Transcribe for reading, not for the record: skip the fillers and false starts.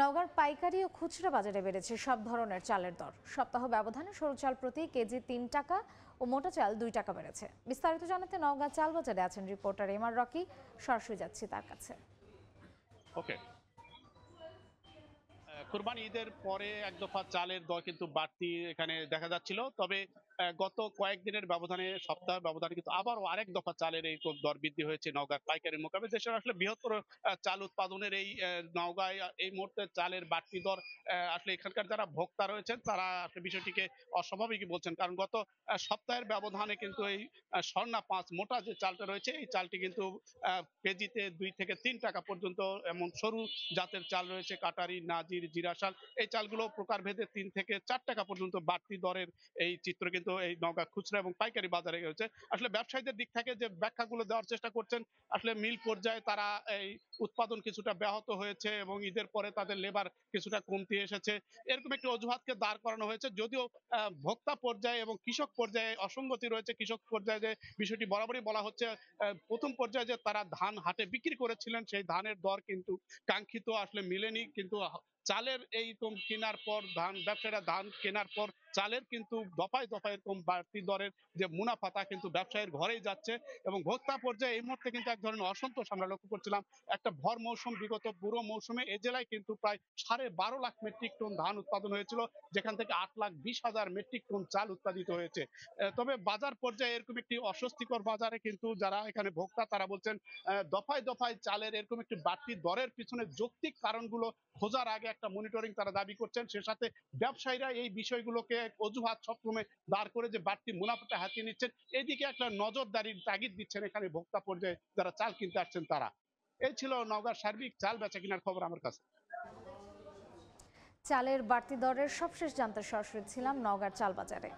নওগাঁর পাইকারি ও খুচরা বাজারে বেড়েছে সব ধরনের চালের দর। সপ্তাহ ব্যবধানে সরু চাল প্রতি কেজি ৩ টাকা ও মোটা চাল ২ টাকা বেড়েছে। বিস্তারিত জানাতে নওগাঁ চাল বাজারে আছেন রিপোর্টার এমআর রকি। সরাসরি যাচ্ছি তার কাছে। ওকে। কুরবানি ঈদের পরে এক দফা চালের দর কিন্তু বাড়তি এখানে দেখা যাচ্ছিল। তবে গত কয়েকদিনের ব্যবধানে, সপ্তাহ ব্যবধানে কিন্তু আবারও আরেক দফা চালের এই দর বৃদ্ধি হয়েছে নওগাঁর পাইকারি মোকামে। দেশের আসলে বৃহত্তর চাল উৎপাদনের এই নওগাঁয় এই মুহূর্তে চালের বাড়তি দর আসলে এখানকার যারা ভোক্তা রয়েছেন তারা আসলে বিষয়টিকে অস্বাভাবিকই বলছেন। কারণ গত সপ্তাহের ব্যবধানে কিন্তু এই স্বর্ণা ৫ মোটা যে চালটা রয়েছে এই চালটি কিন্তু কেজিতে ২ থেকে ৩ টাকা পর্যন্ত, এমন সরু জাতের চাল রয়েছে কাটারি, নাজির, জিরা চাল, এই চালগুলো প্রকারভেদে ৩ থেকে ৪ টাকা পর্যন্ত বাড়তি দরের এই চিত্র কিন্তু এই নওগাঁ খুচরা এবং পাইকারি বাজারে রয়েছে। আসলে ব্যবসায়ীদের দিক থেকে যে ব্যাখ্যাগুলো দেওয়ার চেষ্টা করছেন, আসলে মিল পর্যায়ে তারা এই উৎপাদন কিছুটা ব্যাহত হয়েছে এবং ঈদের পরে তাদের লেবার কিছুটা কমতি এসেছে, এরকম একটি অজুহাতকে দাঁড় করানো হয়েছে। যদিও ভোক্তা পর্যায়ে এবং কৃষক পর্যায়ে অসঙ্গতি রয়েছে। কৃষক পর্যায়ে যে বিষয়টি বরাবরই বলা হচ্ছে, প্রথম পর্যায়ে যে তারা ধান হাটে বিক্রি করেছিলেন সেই ধানের দর কিন্তু কাঙ্ক্ষিত আসলে মিলেনি। কিন্তু চালের এই কেনার পর, ধান ব্যবসায়ীরা ধান কেনার পর চালের কিন্তু দফায় দফায় এরকম বাড়তি দরের যে মুনাফা তা কিন্তু ব্যবসায়ীর ঘরেই যাচ্ছে। এবং ভোক্তা পর্যায়ে এই মুহূর্তে কিন্তু এক ধরনের অসন্তোষ আমরা লক্ষ্য করছিলাম। একটা ভর মৌসুম, বিগত পুরো মৌসুমে এ জেলায় কিন্তু প্রায় ১২.৫ লাখ মেট্রিক টন ধান উৎপাদন হয়েছিল, যেখান থেকে ৮,২০,০০০ মেট্রিক টন চাল উৎপাদিত হয়েছে। তবে বাজার পর্যায়ে এরকম একটি অস্বস্তিকর বাজারে কিন্তু যারা এখানে ভোক্তা তারা বলছেন দফায় দফায় চালের এরকম একটি বাড়তি দরের পিছনে যৌক্তিক কারণগুলো খোঁজার আগে একটা মনিটরিং তারা দাবি করছেন। সে সাথে ব্যবসায়ীরা এই বিষয়গুলোকে অজুহাত সবসময় দাঁড় করে যে বাড়তি মুনাফাটা হাতিয়ে নিচ্ছেন, এদিকে একটা নজরদারির তাগিদ দিচ্ছেন এখানে ভোক্তা পর্যায়ে যারা চাল কিনতে আসছেন তারা। এই ছিল নওগাঁর সার্বিক চাল বেচা কিনার খবর আমার কাছে। চালের বাড়তি দরের সবশেষ জানতে সরাসরি ছিলাম নওগাঁর চাল বাজারে।